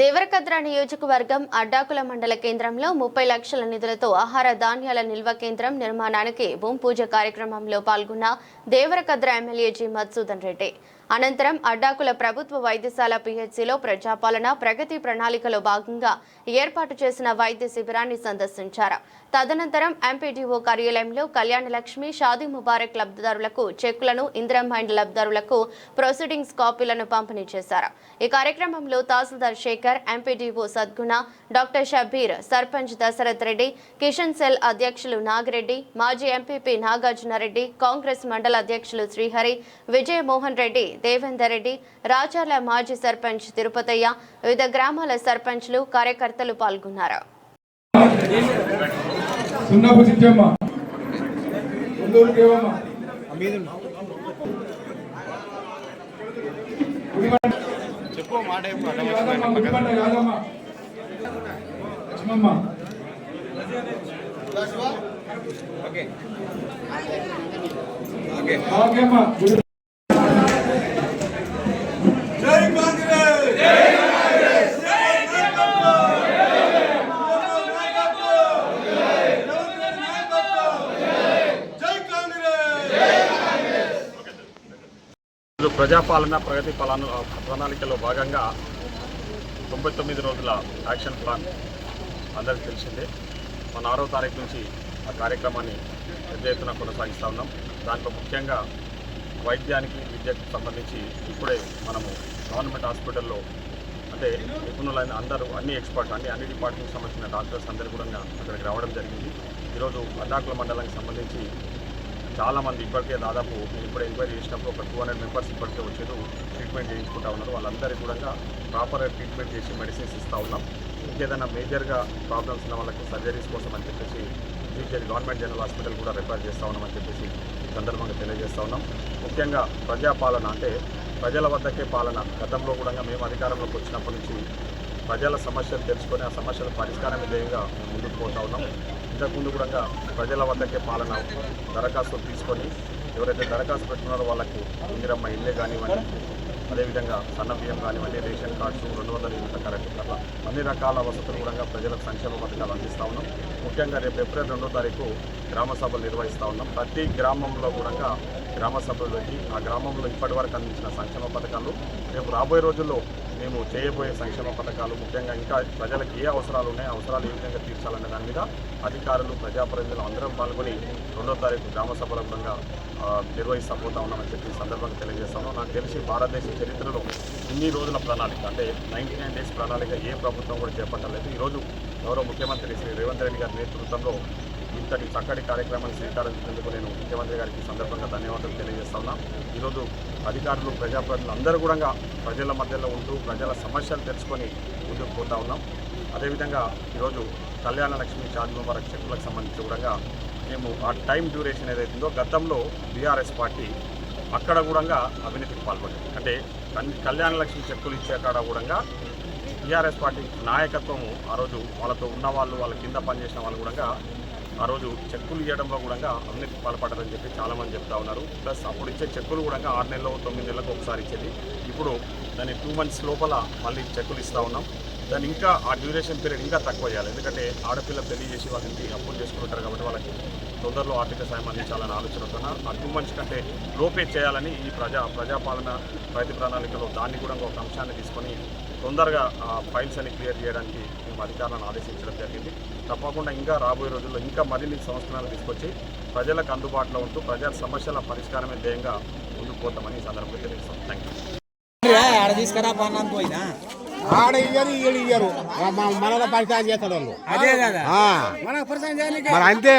దేవరకద్ర నియోజకవర్గం అడ్డాకుల మండల కేంద్రంలో 30 లక్షల నిధులతో ఆహార ధాన్యాల నిల్వ కేంద్రం నిర్మాణానికి భూమి పూజ కార్యక్రమంలో పాల్గొన్న దేవరకద్ర ఎమ్మెల్యే జి మధుసూదన్ రెడ్డి అనంతరం అడ్డాకుల ప్రభుత్వ వైద్యశాల పిహెచ్సిలో ప్రజాపాలన ప్రగతి ప్రణాళికలో భాగంగా ఏర్పాటు చేసిన వైద్య శిబిరాన్ని సందర్శించారు. తదనంతరం ఎంపీడీఓ కార్యాలయంలో కళ్యాణ లక్ష్మి షాదీ ముబారక్ లబ్ధిదారులకు చెక్కులను, ఇందిరమ్మ ఇండ్ల లబ్ధిదారులకు ప్రొసీడింగ్స్ కాపీలను పంపిణీ చేశారు. ఈ కార్యక్రమంలో తహసీల్దార్ శేఖర్, ఎంపీడీఓ సద్గుణ, డాక్టర్ షబీర్, సర్పంచ్ దశరథ్ రెడ్డి, కిషన్ సెల్ అధ్యక్షులు నాగిరెడ్డి, మాజీ ఎంపీపీ నాగార్జునరెడ్డి, కాంగ్రెస్ మండల అధ్యక్షులు శ్రీహరి, విజయమోహన్ రెడ్డి, దేవేందర్ రెడ్డి, రాజాల మాజీ సర్పంచ్ తిరుపతయ్య, వివిధ గ్రామాల సర్పంచ్లు, కార్యకర్తలు పాల్గొన్నారు. ప్రజాపాలన ప్రగతి ప్రణాళికలో భాగంగా 99 రోజుల యాక్షన్ ప్లాన్ అందరికీ తెలిసిందే. మన 6వ తారీఖు నుంచి ఆ కార్యక్రమాన్ని పెద్ద ఎత్తున కొనసాగిస్తూ ఉన్నాం. దాంట్లో ముఖ్యంగా వైద్యానికి, విద్యకు సంబంధించి ఇప్పుడే మనము గవర్నమెంట్ హాస్పిటల్లో అంటే నిపుణులైన అందరూ అన్ని ఎక్స్పర్ట్స్ అన్ని డిపార్ట్మెంట్కి సంబంధించిన డాక్టర్స్ అందరూ కూడా అక్కడికి రావడం జరిగింది. ఈరోజు అడ్డాకుల మండలానికి సంబంధించి చాలామంది ఇప్పటికే దాదాపు ఇప్పుడు ఎంక్వైరీ చేసినప్పుడు ఒక 200 మెంబర్స్ ఇప్పటికే వచ్చారు, ట్రీట్మెంట్ చేయించుకుంటా ఉన్నారు. వాళ్ళందరికీ కూడా ప్రాపర్గా ట్రీట్మెంట్ చేసి మెడిసిన్స్ ఇస్తూ ఉన్నాం. ఇంకేదైనా మేజర్గా ప్రాబ్లమ్స్ ఉన్న వాళ్ళకి సర్జరీస్ కోసం అని చెప్పేసి గవర్నమెంట్ జనరల్ హాస్పిటల్ కూడా రిఫర్ చేస్తూ ఉన్నామని చెప్పేసి ఈ సందర్భంగా తెలియజేస్తూ ఉన్నాం. ముఖ్యంగా ప్రజాపాలన అంటే ప్రజల వద్దకే పాలన. గతంలో కూడా మేము అధికారంలోకి వచ్చినప్పటి నుంచి ప్రజల సమస్యలు తెలుసుకొని ఆ సమస్యల పరిష్కారం ధ్యేయంగా ముందుకు పోతూ ఉన్నాం. ఇంతకుముందు కూడా ప్రజల వద్దకే పాలన దరఖాస్తులు తీసుకొని ఎవరైతే దరఖాస్తు పెట్టుకున్నారో వాళ్ళకి ఇందిరమ్మ ఇల్లే కానివ్వండి, అదేవిధంగా సన్న బియ్యం కానివ్వండి, రేషన్ కార్డ్స్, 200 యూనిట్ల కరెంట్ అట్లా అన్ని రకాల వసతులు కూడా ప్రజలకు సంక్షేమ పథకాలు అందిస్తూ ఉన్నాం. ముఖ్యంగా రేపు ఏప్రిల్ 2వ తారీఖు గ్రామ సభలు నిర్వహిస్తూ ఉన్నాం. ప్రతి గ్రామంలో కూడా గ్రామ సభలు పెట్టి ఆ గ్రామంలో ఇప్పటి వరకు అందించిన సంక్షేమ పథకాలు, రేపు రాబోయే రోజుల్లో మేము చేయబోయే సంక్షేమ పథకాలు, ముఖ్యంగా ఇంకా ప్రజలకు ఏ అవసరాలు ఉన్నాయో అవసరాలు ఏ విధంగా తీర్చాలనే దాని మీద అధికారులు, ప్రజాప్రతినిధులు అందరం పాల్గొని 2వ తారీఖు గ్రామ సభల కూడా నిర్వహిస్తూ పోతా ఉన్నామని చెప్పి సందర్భంగా తెలియజేస్తాను. నాకు తెలిసి భారతదేశ చరిత్రలో ఇన్ని రోజుల ప్రణాళిక అంటే 99 డేస్ ప్రణాళిక ఏ ప్రభుత్వం కూడా చేపట్టలేదు. ఈరోజు గౌరవ ముఖ్యమంత్రి శ్రీ రేవంత్ రెడ్డి గారి నేతృత్వంలో ఇంతటి చక్కటి కార్యక్రమాన్ని శ్రీకారం చుట్టేందుకు నేను ముఖ్యమంత్రి గారికి సందర్భంగా ధన్యవాదాలు తెలియజేస్తా ఉన్నా. ఈరోజు అధికారులు, ప్రజాప్రతినిధులు అందరూ కూడా ప్రజల మధ్యలో ఉంటూ ప్రజల సమస్యలు తెలుసుకొని ముందుకు పోతా ఉన్నాం. అదేవిధంగా ఈరోజు కళ్యాణ లక్ష్మి షాదీ ముబారక్ చెక్కులకు సంబంధించి కూడా మేము ఆ టైం డ్యూరేషన్ ఏదైతుందో గతంలో బీఆర్ఎస్ పార్టీ అక్కడ కూడా అవినీతికి పాల్పడింది. అంటే కళ్యాణ లక్ష్మి చెక్కులు ఇచ్చే కాడ కూడా బీఆర్ఎస్ పార్టీ నాయకత్వము ఆ రోజు వాళ్ళతో ఉన్న వాళ్ళు, వాళ్ళ కింద పనిచేసిన వాళ్ళు కూడా ఆ రోజు చెక్కులు ఇవ్వడంలో కూడా అవినీతికి పాల్పడ్డారని చెప్పి చాలామంది చెప్తా ఉన్నారు. ప్లస్ అప్పుడు ఇచ్చే చెక్కులు కూడా 6 నెలలు 9 నెలలకు ఒకసారి ఇచ్చేది. ఇప్పుడు దాన్ని 2 మంత్స్ లోపల మళ్ళీ చెక్కులు ఇస్తూ ఉన్నాం. దాన్ని ఇంకా ఆ డ్యూరేషన్ పీరియడ్ ఇంకా తక్కువ చేయాలి. ఎందుకంటే ఆడపిల్ల పెళ్లి చేసి వాళ్ళకి అప్పులు చేసుకుంటారు కాబట్టి వాళ్ళకి తొందరలో ఆర్థిక సాయం అందించాలని ఆలోచనతో ఆ 2 మంత్స్ కంటే లోపే చేయాలని ఈ ప్రజాపాలన ప్రగతి ప్రణాళికలో దాన్ని కూడా ఒక అంశాన్ని తీసుకొని తొందరగా ఫైల్స్ అని క్లియర్ చేయడానికి మేము అధికారులను ఆదేశించడం జరిగింది. తప్పకుండా ఇంకా రాబోయే రోజుల్లో ఇంకా మరిన్ని సంస్కరణలు తీసుకొచ్చి ప్రజలకు అందుబాటులో ఉంటూ ప్రజా సమస్యల పరిష్కారమే ధ్యేయంగా ముందుకు పోతామని ఈ సందర్భంగా తెలియజేస్తాం. Thank you. ఆడ ఇయ్యరు మనలో పరిచయం చేస్తారు వాళ్ళు. అదే కదా మరి అంతే.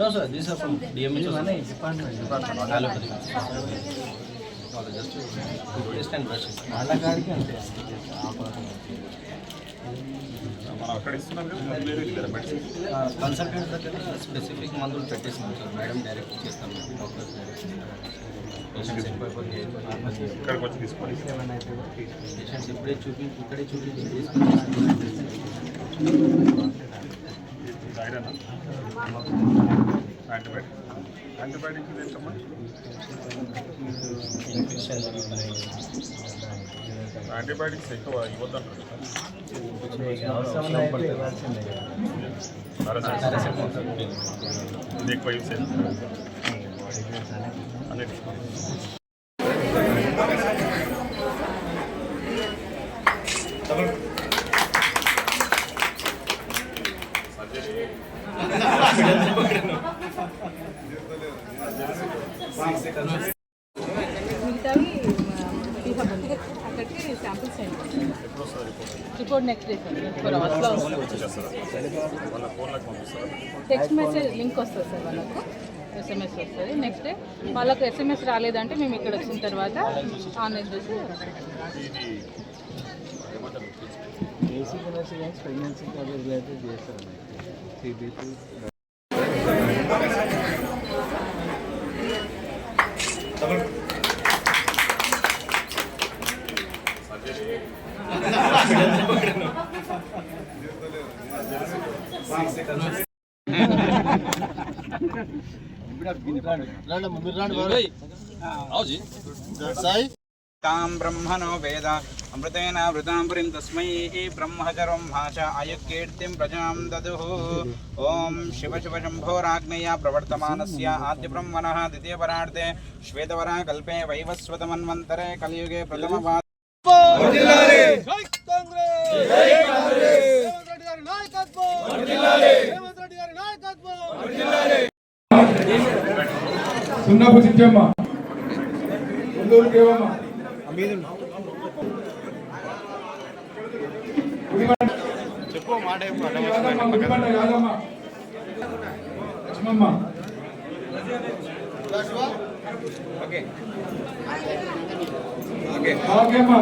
No, sir. These are from DMH. Department. Allopathy. Just to test and brush it. మనం అక్కడ ఇస్తున్నాం కదా మందు లేదు ఇది కదా మెడిసిన్. కన్సల్టెంట్ దగ్గర స్పెసిఫిక్ మందులు పెట్టేసినాం సార్. మేడం డైరెక్ట్ చేస్తాం, డాక్టర్స్ డైరెక్ట్. పేషెంట్స్ ఎక్కువైపోతే ఇక్కడికి వచ్చి తీసుకోవాలి. పేషెంట్స్ ఇక్కడే చూపించి తీసుకొని ఐరన్ యాంటీబయాటిక్ ఏంటమ్మా? ఇన్ఫెక్షన్ యాంటీబయాటిక్స్ ఎక్కువ ఇవ్వద్దంటారు కదా. ఇది ఎక్కువ యూస్ చేస్తారు అన్నిటి. మిగతావి అక్కడికి శాంపిల్స్ ఎప్పుడు వస్తుంది report? Report next day sir 24 అవర్స్లో వస్తుంది. చేస్తారా? వాళ్ళ ఫోన్లకు పంపిస్తారా? టెక్స్ట్ మెసేజ్ లింక్ వస్తుంది సార్ వాళ్ళకు, ఎస్ఎంఎస్ వస్తుంది. నెక్స్ట్ డే వాళ్ళకు ఎస్ఎంఎస్ రాలేదంటే మేము ఇక్కడ వచ్చిన తర్వాత ఆన్లైన్ చూసి ఇది ఏమంటారు? ప్రెగ్నెన్సీకి అవి రిలేటెడ్ చేస్తారు సిబిపి. तां ब्रह्मणो वेद अमृतेन वृतां पुरीं तस्मै ब्रह्मचरं भाष आयुकीर्तिं प्रजां ददुः। ॐ शिव शिव शम्भोराग्नेया प्रवर्तमानस्य आद्यब्रह्मणः द्वितीयपरार्धे श्वेतवराकल्पे वैवस्वतमन्वन्तरे कलियुगे प्रथमवाद సున్నపు చిచ్చమ్మ కొందూరు దేవమ్మ చెప్పు మాట గుడిబండ యాదమ్మ లక్ష్మమ్మ భాగ్యమ్మ